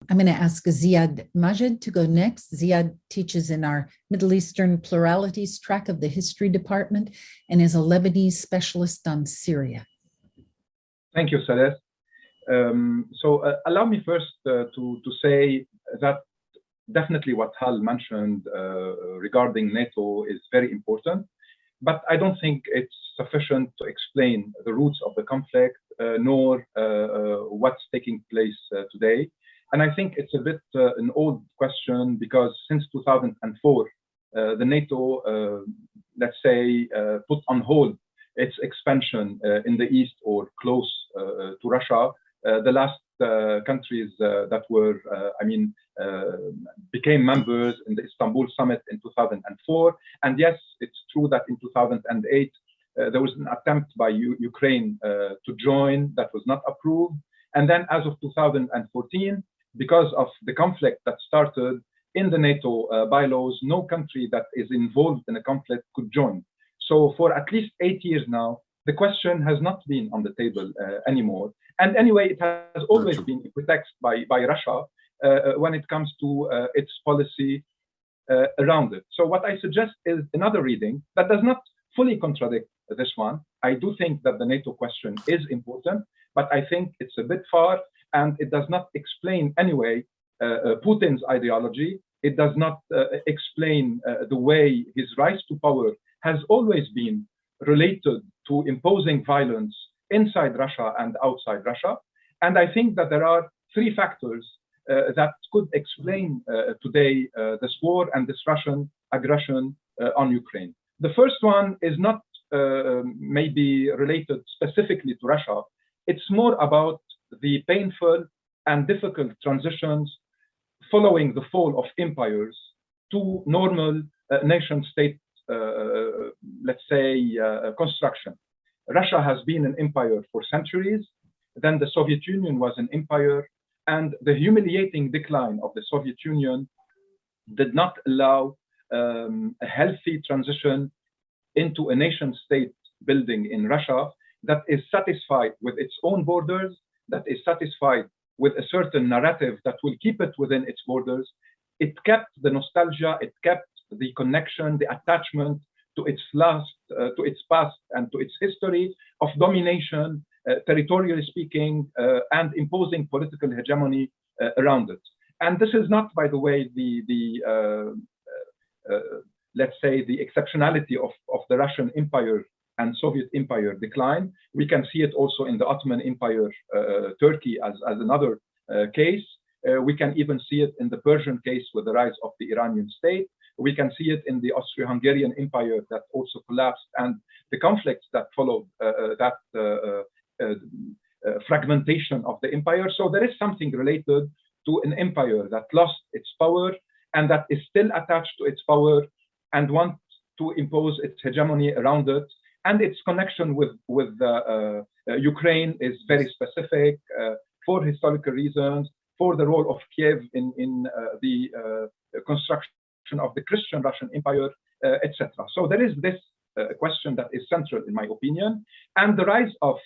I'm going to ask Ziad Majed to go next. Ziad teaches in our Middle Eastern Pluralities track of the History Department and is a Lebanese specialist on Syria. Thank you, Celeste. Allow me first to say that definitely what Hal mentioned regarding NATO is very important, but I don't think it's sufficient to explain the roots of the conflict, nor what's taking place today. And I think it's a bit an old question, because since 2004, the NATO, let's say, put on hold its expansion in the east or close to Russia. The last countries that were, became members in the Istanbul summit in 2004. And yes, it's true that in 2008, there was an attempt by Ukraine to join that was not approved. And then as of 2014, because of the conflict that started in the NATO bylaws, no country that is involved in a conflict could join. So for at least 8 years now, the question has not been on the table anymore. And anyway, it has always been a pretext by Russia when it comes to its policy around it. So what I suggest is another reading that does not fully contradict this one. I do think that the NATO question is important, but I think it's a bit far, and it does not explain anyway Putin's ideology. It does not explain the way his rise to power has always been related to imposing violence inside Russia and outside Russia. And I think that there are three factors that could explain today this war and this Russian aggression on Ukraine. The first one is not maybe related specifically to Russia. It's more about the painful and difficult transitions following the fall of empires to normal nation-state, let's say, construction. Russia has been an empire for centuries. Then the Soviet Union was an empire, and the humiliating decline of the Soviet Union did not allow a healthy transition into a nation-state building in Russia that is satisfied with its own borders, that is satisfied with a certain narrative that will keep it within its borders. It kept the nostalgia, it kept the connection, the attachment to its past and to its history of domination, territorially speaking, and imposing political hegemony around it. And this is not, by the way, let's say, the exceptionality of the Russian Empire and Soviet Empire decline. We can see it also in the Ottoman Empire, Turkey as another case. We can even see it in the Persian case with the rise of the Iranian state. We can see it in the Austro-Hungarian Empire that also collapsed, and the conflicts that followed that fragmentation of the empire. So there is something related to an empire that lost its power and that is still attached to its power and wants to impose its hegemony around it. And its connection with Ukraine is very specific for historical reasons, for the role of Kiev in the construction of the Christian Russian Empire, etc. So there is this question that is central, in my opinion. And the rise of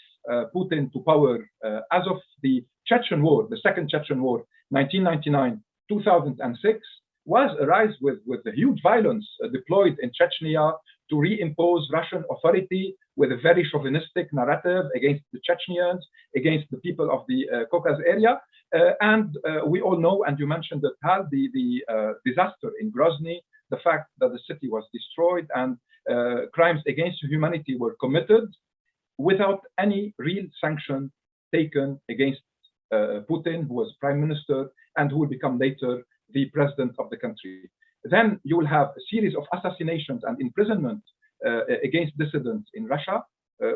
Putin to power as of the Chechen War, the Second Chechen War, 1999-2006, was a rise with the huge violence deployed in Chechnya to reimpose Russian authority with a very chauvinistic narrative against the Chechens, against the people of the Caucasus area. And we all know, and you mentioned that, Hal, the disaster in Grozny, the fact that the city was destroyed and crimes against humanity were committed without any real sanction taken against Putin, who was prime minister and who will become later the president of the country. Then you will have a series of assassinations and imprisonment against dissidents in Russia.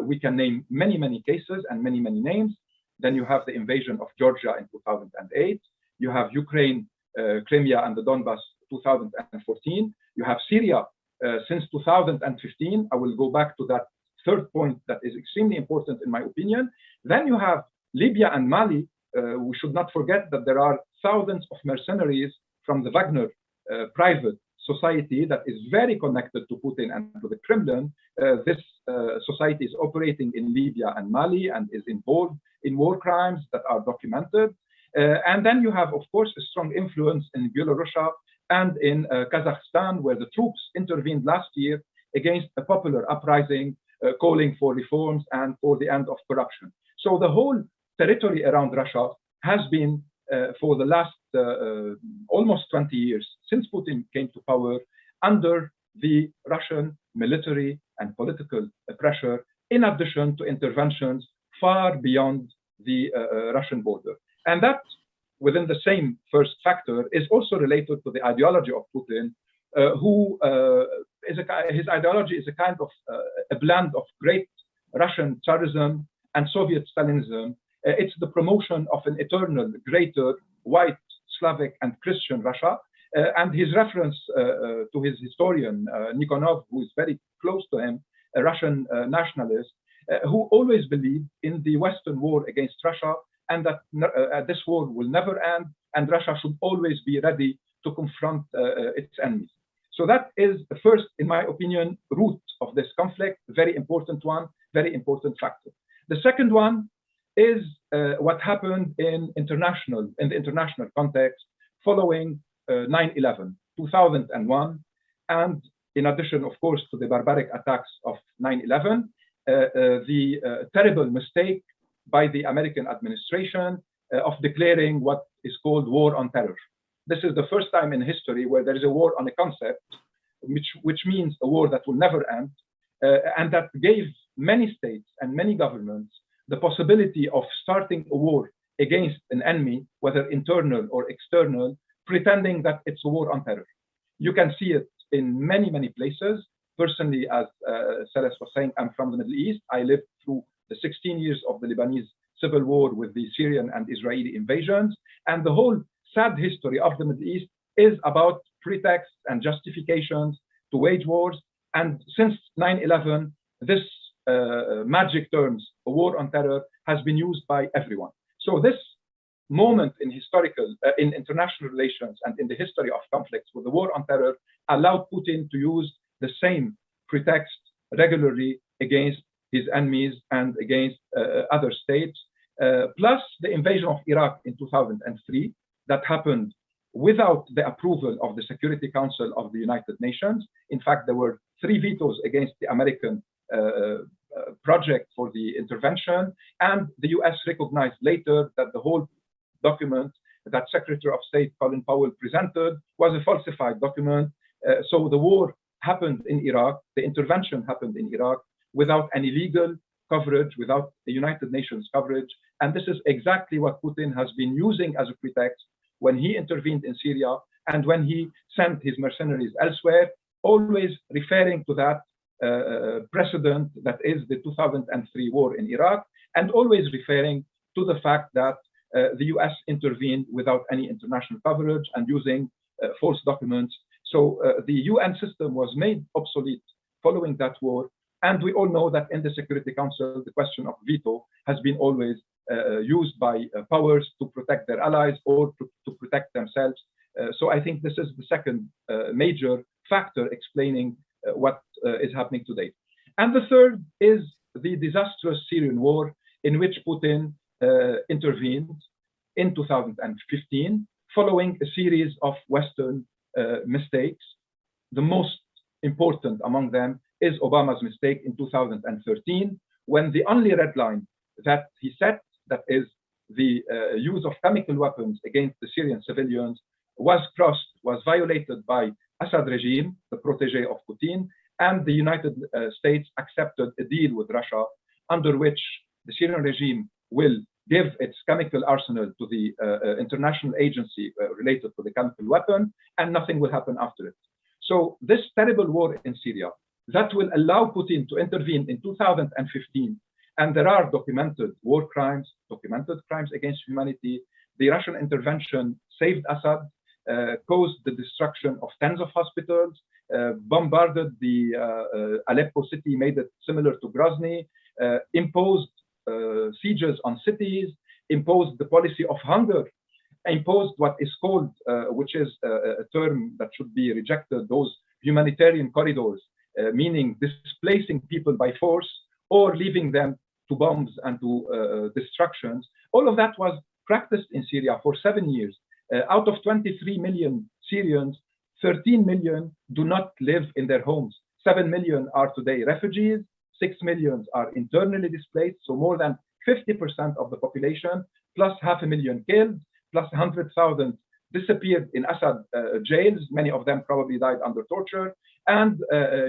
We can name many, many cases and many, many names. Then you have the invasion of Georgia in 2008. You have Ukraine, Crimea, and the Donbass 2014. You have Syria since 2015. I will go back to that third point that is extremely important in my opinion. Then you have Libya and Mali. We should not forget that there are thousands of mercenaries from the Wagner private society that is very connected to Putin and to the Kremlin. This society is operating in Libya and Mali and is involved in war crimes that are documented. And then you have, of course, a strong influence in Belarus and in Kazakhstan, where the troops intervened last year against a popular uprising calling for reforms and for the end of corruption. So the whole territory around Russia has been, for the last almost 20 years, since Putin came to power, under the Russian military and political pressure, in addition to interventions far beyond the Russian border. And that, within the same first factor, is also related to the ideology of Putin, his ideology is a kind of a blend of great Russian Tsarism and Soviet Stalinism. It's the promotion of an eternal, greater, white, Slavic, and Christian Russia. And his reference to his historian, Nikonov, who is very close to him, a Russian nationalist, who always believed in the Western war against Russia, and that this war will never end, and Russia should always be ready to confront its enemies. So that is the first, in my opinion, root of this conflict, very important one, very important factor. The second one is what happened in the international context following 9/11, 2001, and in addition, of course, to the barbaric attacks of 9/11, the terrible mistake by the American administration of declaring what is called war on terror. This is the first time in history where there is a war on a concept, which means a war that will never end, and that gave many states and many governments the possibility of starting a war against an enemy, whether internal or external, pretending that it's a war on terror. You can see it in many, many places. Personally, as Celeste was saying, I'm from the Middle East. I lived through the 16 years of the Lebanese civil war with the Syrian and Israeli invasions. And the whole sad history of the Middle East is about pretexts and justifications to wage wars. And since 9/11, this magic terms, a war on terror, has been used by everyone. So this moment in international relations and in the history of conflicts with the war on terror allowed Putin to use the same pretext regularly against his enemies and against other states, plus the invasion of Iraq in 2003 that happened without the approval of the Security Council of the United Nations. In fact, there were 3 vetoes against the American project for the intervention, and the US recognized later that the whole document that Secretary of State Colin Powell presented was a falsified document. So the war happened in Iraq, the intervention happened in Iraq without any legal coverage, without the United Nations coverage. And this is exactly what Putin has been using as a pretext when he intervened in Syria and when he sent his mercenaries elsewhere, always referring to that precedent that is the 2003 war in Iraq, and always referring to the fact that the US intervened without any international coverage and using false documents. So the UN system was made obsolete following that war. And we all know that in the Security Council, the question of veto has been always used by powers to protect their allies or to protect themselves. So I think this is the second major factor explaining what is happening today. And the third is the disastrous Syrian war in which Putin intervened in 2015, following a series of Western mistakes. The most important among them is Obama's mistake in 2013, when the only red line that he set, that is the use of chemical weapons against the Syrian civilians, was crossed, was violated by Assad regime, the protege of Putin, and the United States accepted a deal with Russia under which the Syrian regime will give its chemical arsenal to the international agency related to the chemical weapon, and nothing will happen after it. So this terrible war in Syria that will allow Putin to intervene in 2015, and there are documented war crimes, documented crimes against humanity. The Russian intervention saved Assad, caused the destruction of tens of hospitals, bombarded the Aleppo city, made it similar to Grozny, imposed sieges on cities, imposed the policy of hunger, imposed what is called, which is a term that should be rejected, those humanitarian corridors, meaning displacing people by force or leaving them to bombs and to destructions. All of that was practiced in Syria for 7 years. Out of 23 million Syrians, 13 million do not live in their homes. 7 million are today refugees, 6 million are internally displaced, so more than 50% of the population, plus 500,000 killed, plus 100,000 disappeared in Assad jails. Many of them probably died under torture. And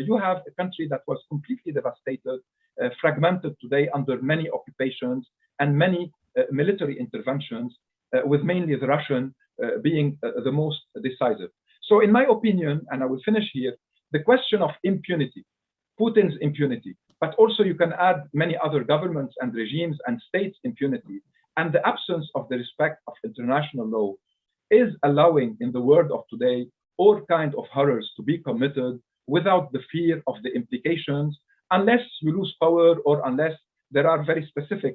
you have a country that was completely devastated, fragmented today under many occupations and many military interventions, with mainly the Russian being the most decisive. So in my opinion, and I will finish here, the question of impunity, Putin's impunity, but also you can add many other governments and regimes and states' impunity, and the absence of the respect of international law is allowing in the world of today all kinds of horrors to be committed without the fear of the implications, unless you lose power or unless there are very specific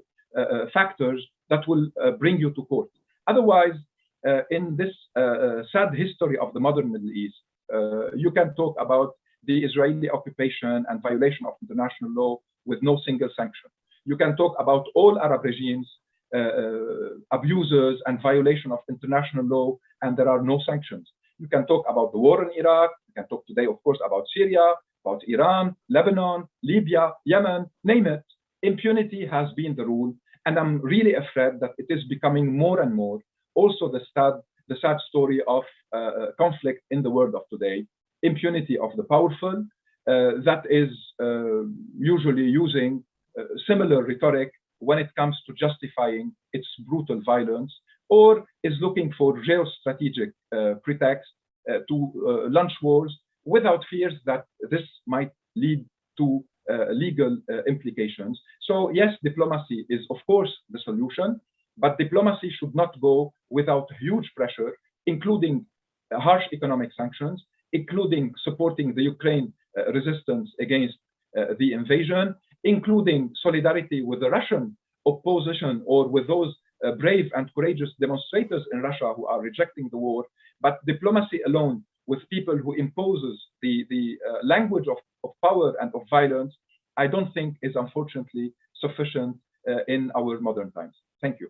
factors that will bring you to court. Otherwise, in this sad history of the modern Middle East, you can talk about the Israeli occupation and violation of international law with no single sanction. You can talk about all Arab regimes, abuses and violation of international law, and there are no sanctions. You can talk about the war in Iraq. You can talk today, of course, about Syria, about Iran, Lebanon, Libya, Yemen, name it. Impunity has been the rule. And I'm really afraid that it is becoming more and more also the sad story of conflict in the world of today. Impunity of the powerful that is usually using similar rhetoric when it comes to justifying its brutal violence, or is looking for geostrategic pretext to launch wars without fears that this might lead to legal implications. So yes, diplomacy is of course the solution, but diplomacy should not go without huge pressure, including harsh economic sanctions, including supporting the Ukraine resistance against the invasion, including solidarity with the Russian opposition or with those brave and courageous demonstrators in Russia who are rejecting the war. But diplomacy alone with people who imposes the language of power and of violence, I don't think is unfortunately sufficient in our modern times. Thank you.